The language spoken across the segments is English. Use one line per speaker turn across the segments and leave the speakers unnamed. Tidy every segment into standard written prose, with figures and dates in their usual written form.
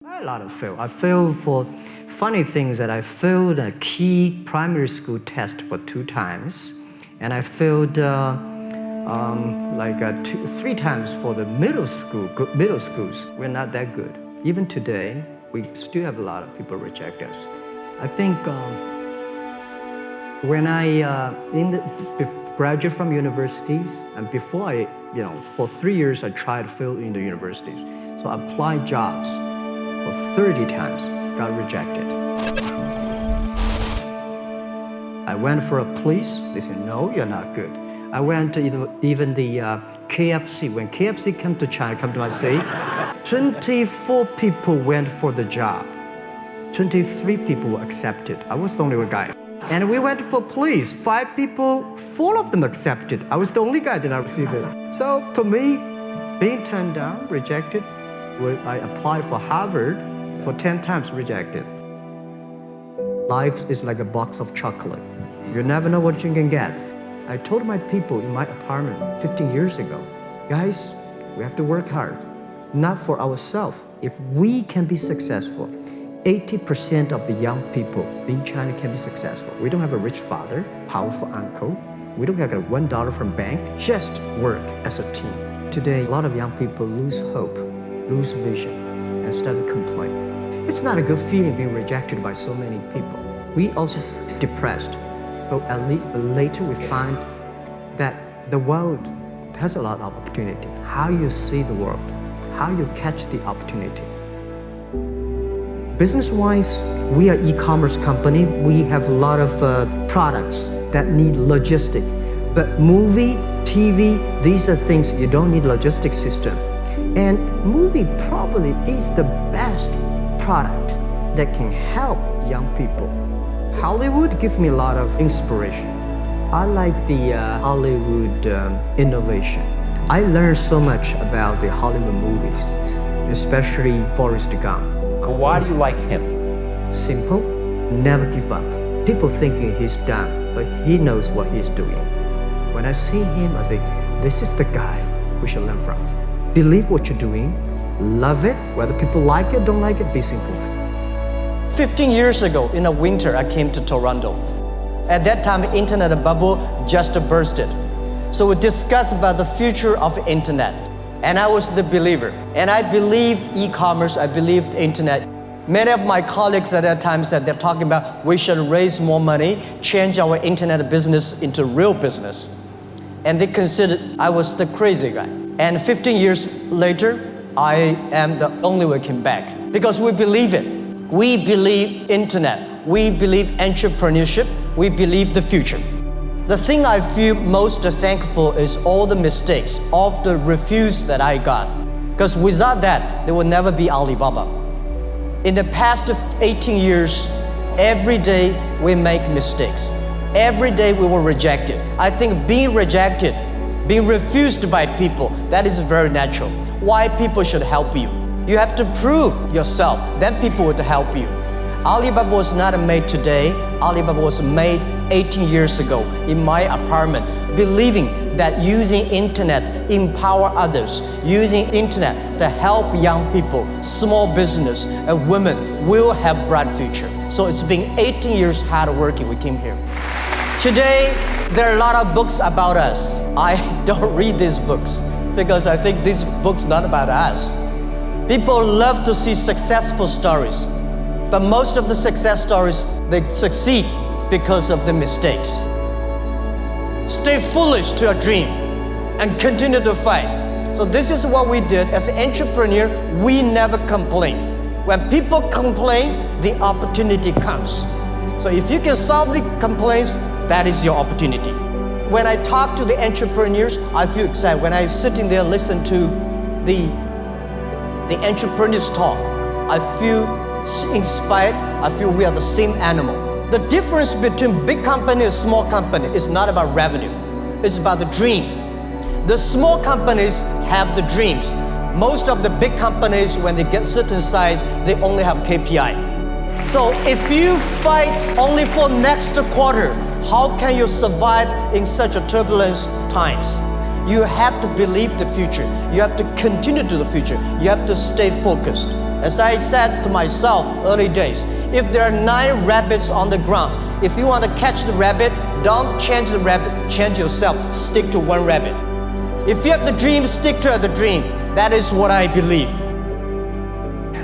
A lot of fail. I failed for funny things that I failed a key primary school test for 2 times, and I failed 3 times for the middle schools. We're not that good. Even today, we still have a lot of people reject us. I think when I graduate from universities, and before for 3 years I tried to fill in the universities. So I applied jobs for 30 times, got rejected. I went for a police, they said, no, you're not good. I went to even the KFC. When KFC came to China, come to my city, 24 people went for the job. 23 people were accepted. I was the only one guy. And we went for police. 5 people, 4 of them accepted. I was the only guy that I received it. So to me, being turned down, rejected, I applied for Harvard for 10 times, rejected. Life is like a box of chocolate. You never know what you can get. I told my people in my apartment 15 years ago, guys, we have to work hard, not for ourselves. If we can be successful, 80% of the young people in China can be successful. We don't have a rich father, powerful uncle. We don't have $1 from bank. Just work as a team. Today, a lot of young people lose hope, lose vision, and start to complain. It's not a good feeling being rejected by so many people. We also depressed, but at least later we find that the world has a lot of opportunity. How you see the world, how you catch the opportunity. Business-wise, we are e-commerce company. We have a lot of products that need logistic. But movie, TV, these are things you don't need logistic system. And movie probably is the best product that can help young people. Hollywood gives me a lot of inspiration. I like the Hollywood innovation. I learned so much about the Hollywood movies, especially Forrest Gump.
Why do you like him?
Simple, never give up. People thinking he's done, but he knows what he's doing. When I see him, I think, this is the guy we should learn from. Believe what you're doing, love it, whether people like it, don't like it, be simple.
15 years ago, in the winter, I came to Toronto. At that time, the internet bubble just bursted. So we discussed about the future of the internet. And I was the believer. And I believe e-commerce, I believe the internet. Many of my colleagues at that time said they're talking about we should raise more money, change our internet business into real business. And they considered I was the crazy guy. And 15 years later, I am the only one came back. Because we believe it. We believe internet. We believe entrepreneurship. We believe the future. The thing I feel most thankful is all the mistakes, all the refuse that I got. Because without that, there will never be Alibaba. In the past 18 years, every day we make mistakes. Every day we were rejected. I think being rejected, being refused by people, that is very natural. Why people should help you? You have to prove yourself, then people would help you. Alibaba was not made today. Alibaba was made 18 years ago in my apartment, believing that using internet empower others, using internet to help young people, small business, and women will have bright future. So it's been 18 years hard working, we came here. Today, there are a lot of books about us. I don't read these books because I think these books not about us. People love to see successful stories, but most of the success stories, they succeed because of the mistakes. Stay foolish to your dream and continue to fight. So this is what we did as an entrepreneur. We never complain. When people complain, the opportunity comes. So if you can solve the complaints, that is your opportunity. When I talk to the entrepreneurs, I feel excited. When I'm sitting there listen to the entrepreneurs talk, I feel inspired. I feel we are the same animal. The difference between big company and small company is not about revenue. It's about the dream. The small companies have the dreams. Most of the big companies, when they get certain size, they only have KPI. So if you fight only for next quarter, how can you survive in such a turbulent times? You have to believe the future. You have to continue to the future. You have to stay focused. As I said to myself early days, if there are 9 rabbits on the ground, if you want to catch the rabbit, don't change the rabbit, change yourself. Stick to one rabbit. If you have the dream, stick to the dream. That is what I believe.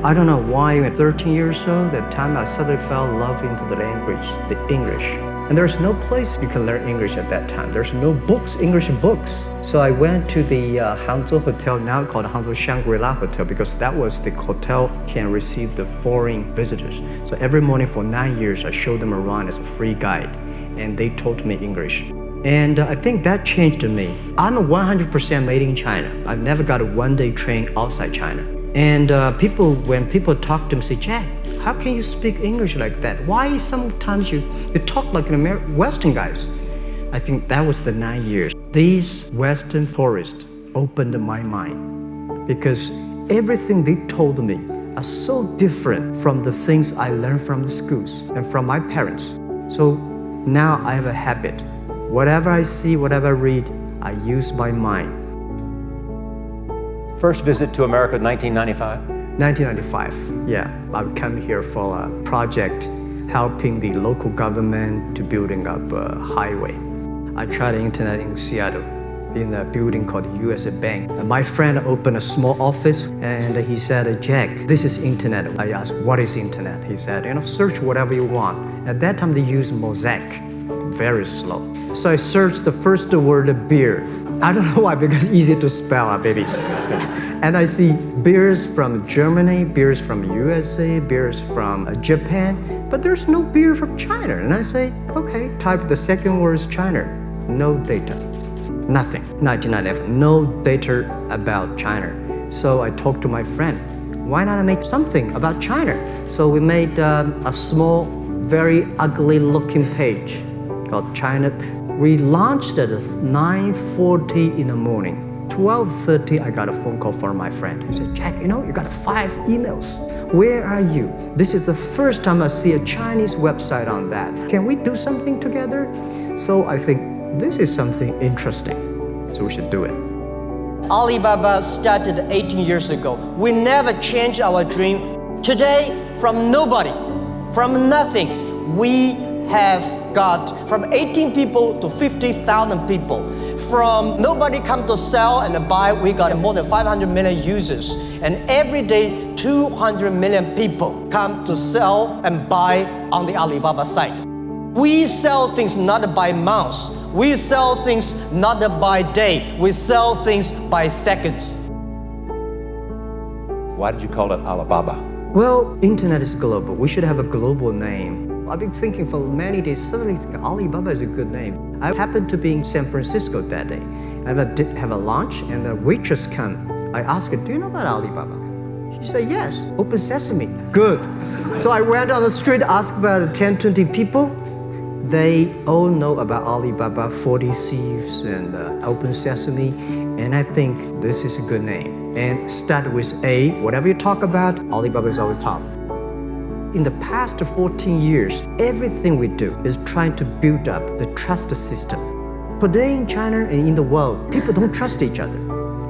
I don't know why at 13 years old, that time I suddenly fell in love into the language, the English. And there's no place you can learn English at that time. There's no books, English books. So I went to the Hangzhou Hotel, now called Hangzhou Shangri-La Hotel, because that was the hotel can receive the foreign visitors. So every morning for 9 years, I showed them around as a free guide, and they taught me English. And I think that changed me. I'm 100% made in China. I've never got a one-day train outside China. And when people talk to me, say, Jack, how can you speak English like that? Why sometimes you talk like an Western guys? I think that was the 9 years. These Western forests opened my mind because everything they told me are so different from the things I learned from the schools and from my parents. So now I have a habit. Whatever I see, whatever I read, I use my mind.
First visit to America, 1995?
1995, yeah. I come here for a project helping the local government to building up a highway. I tried the internet in Seattle in a building called the ushered bank. And my friend opened a small office and he said, Jack, this is internet. I asked, what is internet? He said, search whatever you want. At that time they used mosaic, very slow. So I searched the first word, beer. I don't know why, because it's easy to spell, baby. And I see beers from Germany, beers from USA, beers from Japan, but there's no beer from China. And I say, okay, type the second word is China. No data, nothing. 1995, no data about China. So I talked to my friend, why not make something about China? So we made a small, very ugly looking page called China. We launched at 9:40 in the morning. 12:30, I got a phone call from my friend. He said, Jack, you got 5 emails. Where are you? This is the first time I see a Chinese website on that. Can we do something together? So I think this is something interesting. So we should do it.
Alibaba started 18 years ago. We never changed our dream. Today, from nobody, from nothing, we have got from 18 people to 50,000 people. From nobody come to sell and buy, we got more than 500 million users. And every day, 200 million people come to sell and buy on the Alibaba site. We sell things not by months. We sell things not by day. We sell things by seconds.
Why did you call it Alibaba?
Well, internet is global. We should have a global name. I've been thinking for many days, suddenly think Alibaba is a good name. I happened to be in San Francisco that day. I have a lunch and the waitress come. I asked her, do you know about Alibaba? She said, yes, open sesame. Good. So I went on the street, asked about 10, 20 people. They all know about Alibaba, 40 Thieves and open sesame. And I think this is a good name. And start with A, whatever you talk about, Alibaba is always top. In the past 14 years, everything we do is trying to build up the trust system. Today in China and in the world, people don't trust each other.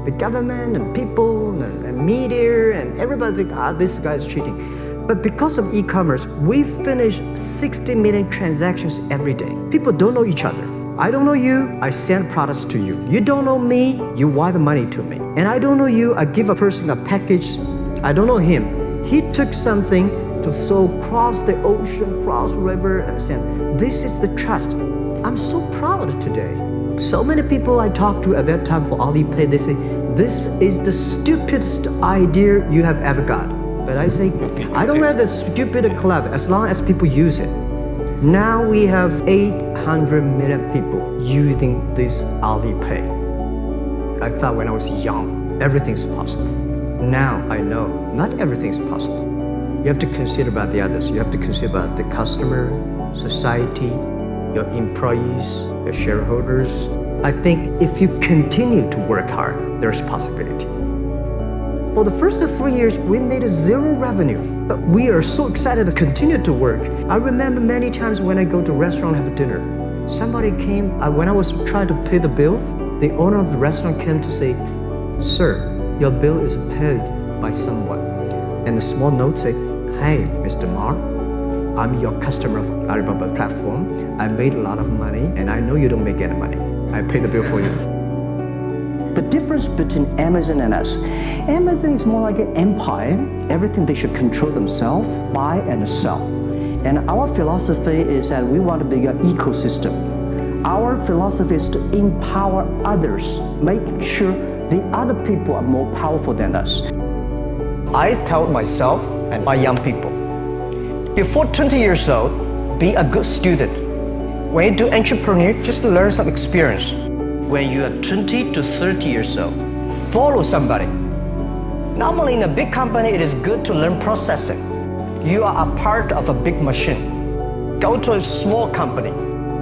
The government and people and media and everybody think, this guy is cheating. But because of e-commerce, we finish 60 million transactions every day. People don't know each other. I don't know you, I send products to you. You don't know me, you wire the money to me. And I don't know you, I give a person a package. I don't know him. He took something to cross the ocean, cross the river, and send. This is the trust. I'm so proud today. So many people I talked to at that time for Alipay, they say, this is the stupidest idea you have ever got. But I say, I don't wear the stupid club as long as people use it. Now we have 800 million people using this Alipay. I thought when I was young, everything's possible. Now I know not everything's possible. You have to consider about the others. You have to consider about the customer, society, your employees, your shareholders. I think if you continue to work hard, there's possibility. For the first 3 years, we made 0 revenue, but we are so excited to continue to work. I remember many times when I go to a restaurant and have dinner, somebody came, when I was trying to pay the bill, The owner of the restaurant came to say, "Sir, your bill is paid by someone." And the small note said, "Hey, Mr. Mark, I'm your customer of Alibaba platform. I made a lot of money and I know you don't make any money. I pay the bill for you."
The difference between Amazon and us, Amazon is more like an empire. Everything they should control themselves, buy and sell. And our philosophy is that we want to be an ecosystem. Our philosophy is to empower others, make sure the other people are more powerful than us.
I tell myself and my young people, before 20 years old, be a good student. When you do entrepreneur, just learn some experience. When you are 20 to 30 years old, follow somebody. Normally in a big company, it is good to learn processing. You are a part of a big machine. Go to a small company.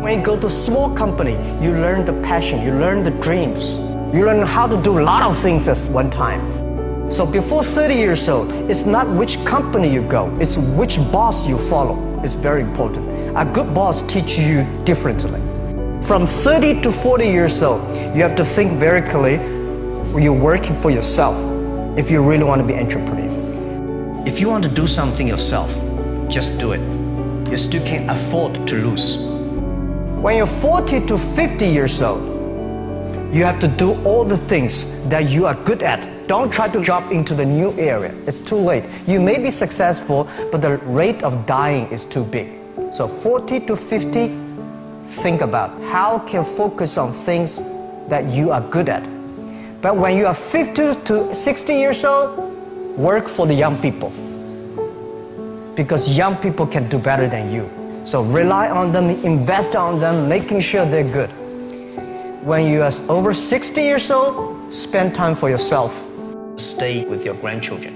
When you go to a small company, you learn the passion, you learn the dreams. You learn how to do a lot of things at one time. So before 30 years old, it's not which company you go, it's which boss you follow. It's very important. A good boss teaches you differently. From 30 to 40 years old, you have to think very clearly when you're working for yourself if you really want to be an entrepreneur. If you want to do something yourself, just do it. You still can't afford to lose. When you're 40 to 50 years old, you have to do all the things that you are good at. Don't try to jump into the new area. It's too late. You may be successful, but the rate of dying is too big. So 40 to 50, think about how can you focus on things that you are good at. But when you are 50 to 60 years old, work for the young people. Because young people can do better than you. So rely on them, invest on them, making sure they're good. When you are over 60 years old, spend time for yourself. Stay with your grandchildren.